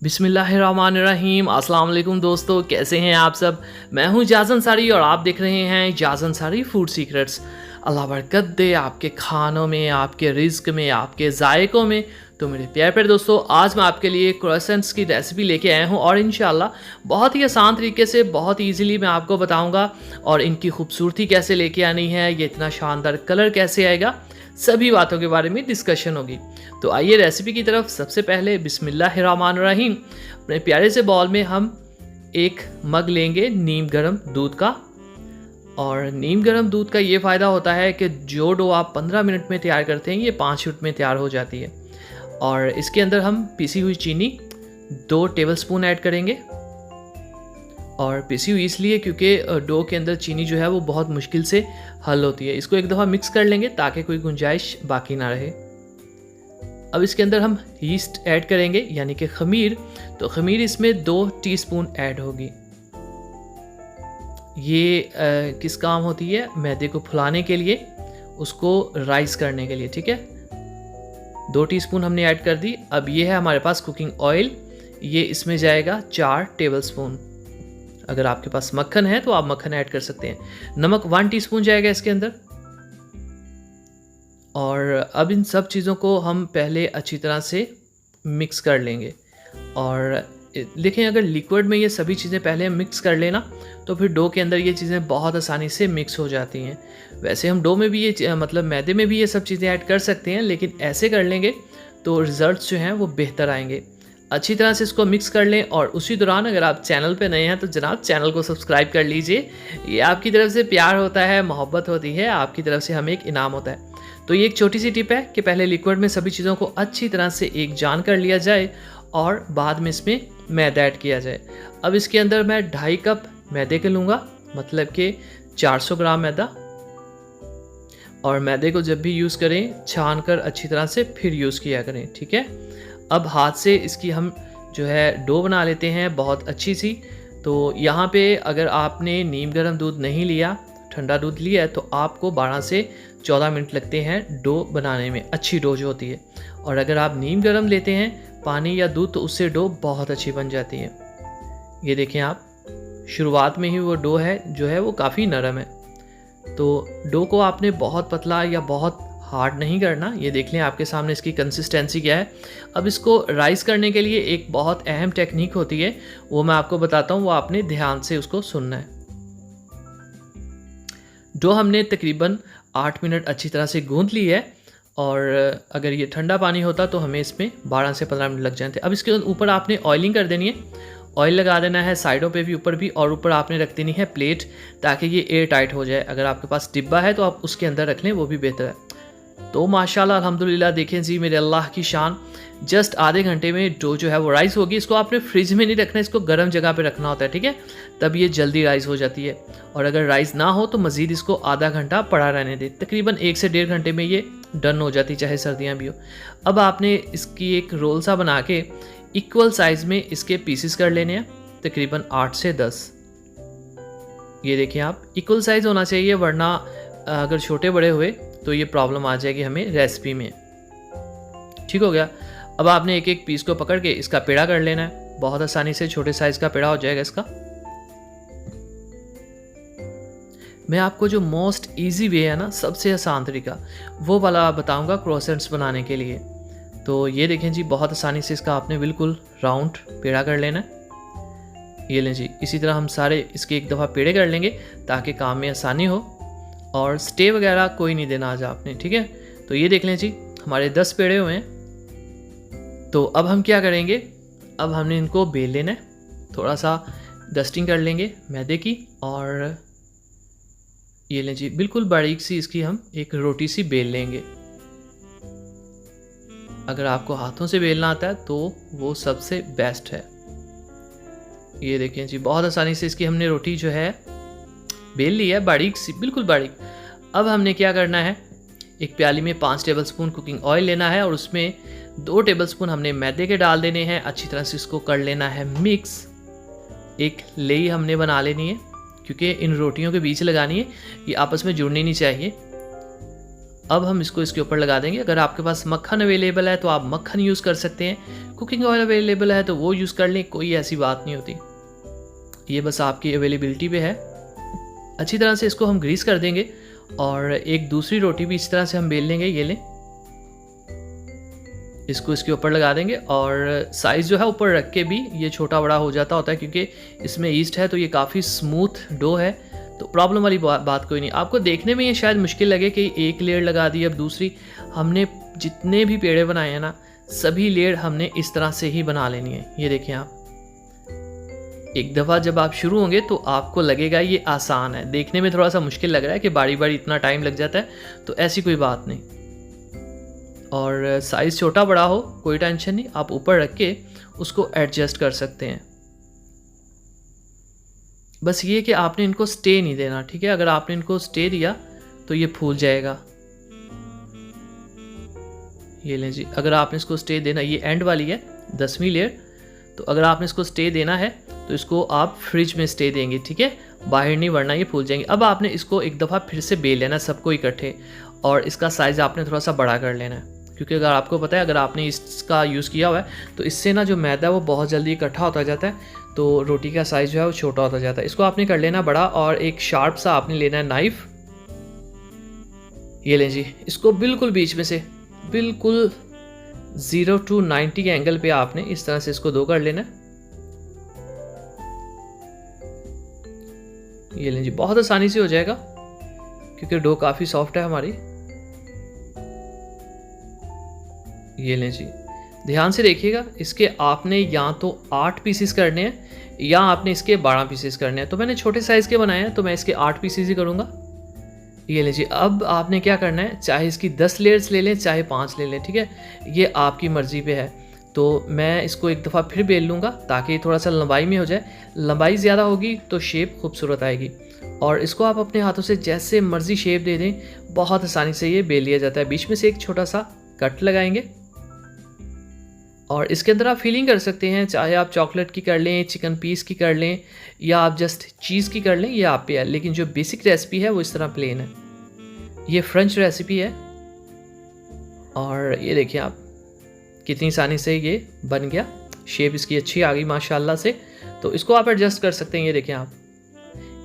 बिस्मिल्लाहिर्रहमानिर्रहीम। अस्सलाम वालेकुम दोस्तों, कैसे हैं आप सब। मैं हूं जाज़ अंसारी और आप देख रहे हैं जाज़ अंसारी फूड सीक्रेट्स। अल्लाह बरकत दे आपके खानों में, आपके रिज्क में, आपके जायकों में। तो मेरे प्यारे प्यारे दोस्तों, आज मैं आपके लिए क्रोसेंट्स की रेसिपी लेके आया हूं और इंशाल्लाह बहुत ही आसान तरीके से, बहुत ईजीली मैं आपको बताऊंगा और इनकी खूबसूरती कैसे लेके आनी है, ये इतना शानदार कलर कैसे आएगा, सभी बातों के बारे में डिस्कशन होगी। तो आइए रेसिपी की तरफ। सबसे पहले बिस्मिल्लाहिर्रहमानिर्रहीम, अपने प्यारे से बाउल में हम एक मग लेंगे नीम गर्म दूध का। और नीम गर्म दूध का ये फ़ायदा होता है कि जो डो आप 15 मिनट में तैयार करते हैं ये 5 मिनट में तैयार हो जाती है। और इसके अंदर हम पिसी हुई चीनी 2 टेबलस्पून ऐड करेंगे। और पिसी हुई इसलिए क्योंकि डो के अंदर चीनी जो है वो बहुत मुश्किल से हल होती है। इसको एक दफ़ा मिक्स कर लेंगे ताकि कोई गुंजाइश बाकी ना रहे। अब इसके अंदर हम यीस्ट ऐड करेंगे यानी कि खमीर। तो खमीर इसमें 2 टीस्पून ऐड होगी। ये किस काम होती है, मैदे को फुलाने के लिए, उसको राइस करने के लिए, ठीक है। 2 टीस्पून हमने ऐड कर दी। अब ये है हमारे पास कुकिंग ऑयल, ये इसमें जाएगा 4 टेबलस्पून। अगर आपके पास मक्खन है तो आप मक्खन ऐड कर सकते हैं। नमक 1 टीस्पून जाएगा इसके अंदर। और अब इन सब चीज़ों को हम पहले अच्छी तरह से मिक्स कर लेंगे। और देखें, अगर लिक्विड में ये सभी चीज़ें पहले मिक्स कर लेना तो फिर डो के अंदर ये चीज़ें बहुत आसानी से मिक्स हो जाती हैं। वैसे हम डो में भी ये मतलब मैदे में भी ये सब चीज़ें ऐड कर सकते हैं, लेकिन ऐसे कर लेंगे तो रिज़ल्ट्स जो हैं वो बेहतर आएंगे। अच्छी तरह से इसको मिक्स कर लें। और उसी दौरान अगर आप चैनल पे नए हैं तो जनाब चैनल को सब्सक्राइब कर लीजिए। ये आपकी तरफ से प्यार होता है, मोहब्बत होती है, आपकी तरफ से हमें एक इनाम होता है। तो ये एक छोटी सी टिप है कि पहले लिक्विड में सभी चीज़ों को अच्छी तरह से एक जान कर लिया जाए और बाद में इसमें मैदा ऐड किया जाए। अब इसके अंदर मैं 2.5 कप मैदे के लूँगा, मतलब कि 400 ग्राम मैदा। और मैदे को जब भी यूज़ करें छान कर अच्छी तरह से फिर यूज़ किया करें, ठीक है। अब हाथ से इसकी हम जो है डो बना लेते हैं बहुत अच्छी सी। तो यहाँ पे अगर आपने नीम गर्म दूध नहीं लिया, ठंडा दूध लिया है, तो आपको 12 से 14 मिनट लगते हैं डो बनाने में, अच्छी डो जो होती है। और अगर आप नीम गर्म लेते हैं पानी या दूध तो उससे डो बहुत अच्छी बन जाती है। ये देखें आप, शुरुआत में ही वो डो है जो है वो काफ़ी नरम है। तो डो को आपने बहुत पतला या बहुत हार्ड नहीं करना। ये देख लें आपके सामने इसकी कंसिस्टेंसी क्या है। अब इसको राइस करने के लिए एक बहुत अहम टेक्निक होती है, वो मैं आपको बताता हूँ, वो आपने ध्यान से उसको सुनना है। डो हमने तकरीबन 8 मिनट अच्छी तरह से गूंद ली है। और अगर ये ठंडा पानी होता तो हमें इसमें 12 से 15 मिनट लग जाते। अब इसके ऊपर आपने ऑयलिंग कर देनी है, ऑयल लगा देना है साइडों पे भी, ऊपर भी। और ऊपर आपने रख देनी है प्लेट ताकि ये एयर टाइट हो जाए। अगर आपके पास डिब्बा है तो आप उसके अंदर रख लें, वो भी बेहतर है। तो माशाल्लाह अल्हम्दुलिल्लाह, देखें जी मेरे अल्लाह की शान, जस्ट आधे घंटे में डो जो है वो राइस होगी। इसको आपने फ्रिज में नहीं रखना, इसको गर्म जगह पे रखना होता है, ठीक है, तब ये जल्दी राइस हो जाती है। और अगर राइस ना हो तो मज़ीद इसको आधा घंटा पड़ा रहने दें, तकरीबन 1 से 1.5 घंटे में ये डन हो जाती, चाहे सर्दियाँ भी हो। अब आपने इसकी एक रोल सा बना के इक्वल साइज़ में इसके पीसेस कर लेने हैं, तकरीबन 8 से 10। ये देखिए आप, इक्वल साइज़ होना चाहिए, वरना अगर छोटे बड़े हुए तो ये प्रॉब्लम आ जाएगी हमें रेसिपी में। ठीक हो गया। अब आपने एक एक पीस को पकड़ के इसका पेड़ा कर लेना है। बहुत आसानी से छोटे साइज़ का पेड़ा हो जाएगा इसका। मैं आपको जो मोस्ट इजी वे है ना, सबसे आसान तरीका, वो वाला बताऊंगा क्रोसेंट्स बनाने के लिए। तो ये देखें जी, बहुत आसानी से इसका आपने बिल्कुल राउंड पेड़ा कर लेना है। ये लें जी, इसी तरह हम सारे इसके एक दफ़ा पेड़े कर लेंगे ताकि काम में आसानी हो। और स्टे वगैरह कोई नहीं देना आज आपने, ठीक है। तो ये देख लें जी, हमारे 10 पेड़े हुए हैं। तो अब हम क्या करेंगे, अब हमने इनको बेल लेना है। थोड़ा सा डस्टिंग कर लेंगे मैदे की। और ये लें जी, बिल्कुल बारीक सी इसकी हम एक रोटी सी बेल लेंगे। अगर आपको हाथों से बेलना आता है तो वो सबसे बेस्ट है। ये देखें जी, बहुत आसानी से इसकी हमने रोटी जो है बेल ली है, बारीक सी, बिल्कुल बारीक। अब हमने क्या करना है, एक प्याली में 5 टेबलस्पून कुकिंग ऑयल लेना है और उसमें 2 टेबलस्पून हमने मैदे के डाल देने हैं। अच्छी तरह से इसको कर लेना है मिक्स। एक लेई हमने बना लेनी है क्योंकि इन रोटियों के बीच लगानी है, ये आपस में जुड़नी नहीं चाहिए। अब हम इसको इसके ऊपर लगा देंगे। अगर आपके पास मक्खन अवेलेबल है तो आप मक्खन यूज़ कर सकते हैं, कुकिंग ऑयल अवेलेबल है तो वो यूज़ कर लें, कोई ऐसी बात नहीं होती, ये बस आपकी अवेलेबिलिटी पे है। अच्छी तरह से इसको हम ग्रीस कर देंगे और एक दूसरी रोटी भी इस तरह से हम बेल लेंगे। ये लें, इसको इसके ऊपर लगा देंगे और साइज़ जो है ऊपर रख के भी ये छोटा बड़ा हो जाता होता है, क्योंकि इसमें ईस्ट है तो ये काफ़ी स्मूथ डो है, तो प्रॉब्लम वाली बात कोई नहीं। आपको देखने में ये शायद मुश्किल लगे कि एक लेयर लगा दी अब दूसरी, हमने जितने भी पेड़े बनाए हैं ना सभी लेयर हमने इस तरह से ही बना लेनी है। ये देखें आप, एक दफ़ा जब आप शुरू होंगे तो आपको लगेगा ये आसान है, देखने में थोड़ा सा मुश्किल लग रहा है कि बारी बारी इतना टाइम लग जाता है, तो ऐसी कोई बात नहीं। और साइज़ छोटा बड़ा हो कोई टेंशन नहीं, आप ऊपर रख के उसको एडजस्ट कर सकते हैं। बस ये कि आपने इनको स्टे नहीं देना, ठीक है? अगर आपने इनको स्टे दिया तो ये फूल जाएगा। ये लें जी, अगर आपने इसको स्टे देना, ये एंड वाली है 10वीं लेयर, तो अगर आपने इसको स्टे देना है तो इसको आप फ्रिज में स्टे देंगे, ठीक है? बाहर नहीं, वरना ये फूल जाएंगे। अब आपने इसको एक दफ़ा फिर से बेल लेना सबको इकट्ठे, और इसका साइज़ आपने थोड़ा सा बड़ा कर लेना है, क्योंकि अगर आपको पता है अगर आपने इसका यूज़ किया हुआ है तो इससे ना जो मैदा है वो बहुत जल्दी इकट्ठा होता जाता है, तो रोटी का साइज़ जो है वो छोटा होता जाता है। इसको आपने कर लेना बड़ा, और एक शार्प सा आपने लेना है नाइफ़। ये लें जी, इसको बिल्कुल बीच में से बिल्कुल 0 to 90 के एंगल पे आपने इस तरह से इसको दो कर लेना है। ये लें जी, बहुत आसानी से हो जाएगा क्योंकि डो काफ़ी सॉफ्ट है हमारी। ये लें जी, ध्यान से देखिएगा, इसके आपने या तो 8 पीसेस करने हैं या आपने इसके 12 पीसेस करने हैं। तो मैंने छोटे साइज़ के बनाए हैं तो मैं इसके 8 पीसेस ही करूँगा। ये लें जी, अब आपने क्या करना है, चाहे इसकी 10 लेयर्स ले लें चाहे 5 ले लें, ठीक है? ये आपकी मर्ज़ी पे है। तो मैं इसको एक दफ़ा फिर बेल लूँगा ताकि थोड़ा सा लंबाई में हो जाए। लंबाई ज़्यादा होगी तो शेप खूबसूरत आएगी, और इसको आप अपने हाथों से जैसे मर्ज़ी शेप दे दें, बहुत आसानी से ये बेल लिया जाता है। बीच में से एक छोटा सा कट लगाएंगे और इसके अंदर आप फीलिंग कर सकते हैं, चाहे आप चॉकलेट की कर लें, चिकन पीस की कर लें, या आप जस्ट चीज़ की कर लें, ये आप पे है। लेकिन जो बेसिक रेसिपी है वो इस तरह प्लेन है। ये फ्रेंच रेसिपी है, और ये देखिए आप कितनी आसानी से ये बन गया। शेप इसकी अच्छी आ गई माशाल्लाह से। तो इसको आप एडजस्ट कर सकते हैं। ये देखें आप,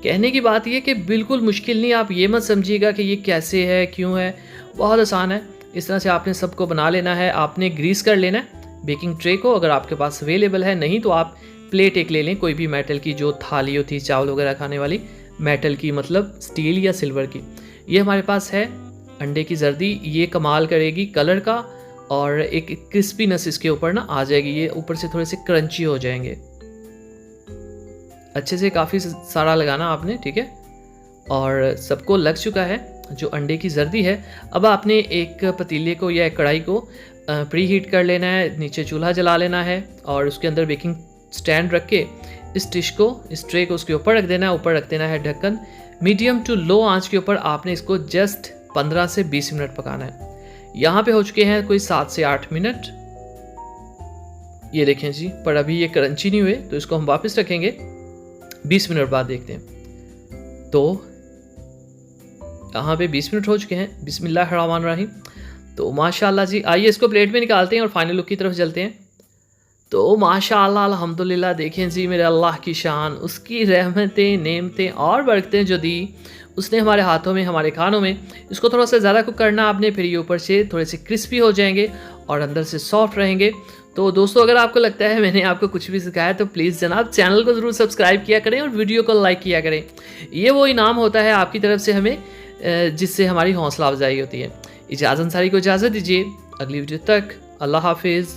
कहने की बात ये कि बिल्कुल मुश्किल नहीं, आप ये मत समझिएगा कि ये कैसे है क्यों है, बहुत आसान है। इस तरह से आपने सबको बना लेना है। आपने ग्रीस कर लेना है बेकिंग ट्रे को, अगर आपके पास अवेलेबल है, नहीं तो आप प्लेट एक ले लें, कोई भी मेटल की जो थाली होती है चावल वगैरह खाने वाली, मेटल की मतलब स्टील या सिल्वर की। ये हमारे पास है अंडे की जर्दी, ये कमाल करेगी कलर का, और एक क्रिस्पीनेस इसके ऊपर ना आ जाएगी, ये ऊपर से थोड़े से क्रंची हो जाएंगे। अच्छे से काफ़ी सारा लगाना आपने, ठीक है? और सबको लग चुका है जो अंडे की जर्दी है। अब आपने एक पतीले को या एक कढ़ाई को प्री हीट कर लेना है, नीचे चूल्हा जला लेना है, और उसके अंदर बेकिंग स्टैंड रख के इस डिश को, इस ट्रे को उसके ऊपर रख देना है। ऊपर रख देना है ढक्कन, मीडियम टू लो आंच के ऊपर आपने इसको जस्ट 15 से 20 मिनट पकाना है। यहाँ पे हो चुके हैं कोई 7 से 8 मिनट। ये देखें जी, पर अभी ये क्रंची नहीं हुए, तो इसको हम वापस रखेंगे, 20 मिनट बाद देखते हैं। तो यहाँ पे 20 मिनट हो चुके हैं। बिस्मिल्लाहिर्रहमानिर्रहीम। तो माशाल्लाह जी, आइए इसको प्लेट में निकालते हैं और फाइनल लुक की तरफ चलते हैं। तो माशाल्लाह अल्हम्दुलिल्लाह, देखें जी मेरे अल्लाह की शान, उसकी रहमतें, नेमतें और बरकतें जो दी उसने हमारे हाथों में, हमारे खानों में। इसको थोड़ा सा ज़्यादा कुक करना आपने, फिर ये ऊपर से थोड़े से क्रिस्पी हो जाएंगे और अंदर से सॉफ्ट रहेंगे। तो दोस्तों, अगर आपको लगता है मैंने आपको कुछ भी सिखाया तो प्लीज़ जनाब चैनल को ज़रूर सब्सक्राइब किया करें और वीडियो को लाइक किया करें। ये वो इनाम होता है आपकी तरफ से हमें, जिससे हमारी हौसला अफजाई होती है। इजाज़त अंसारी को इजाज़त दीजिए, अगली वीडियो तक अल्लाह हाफिज़।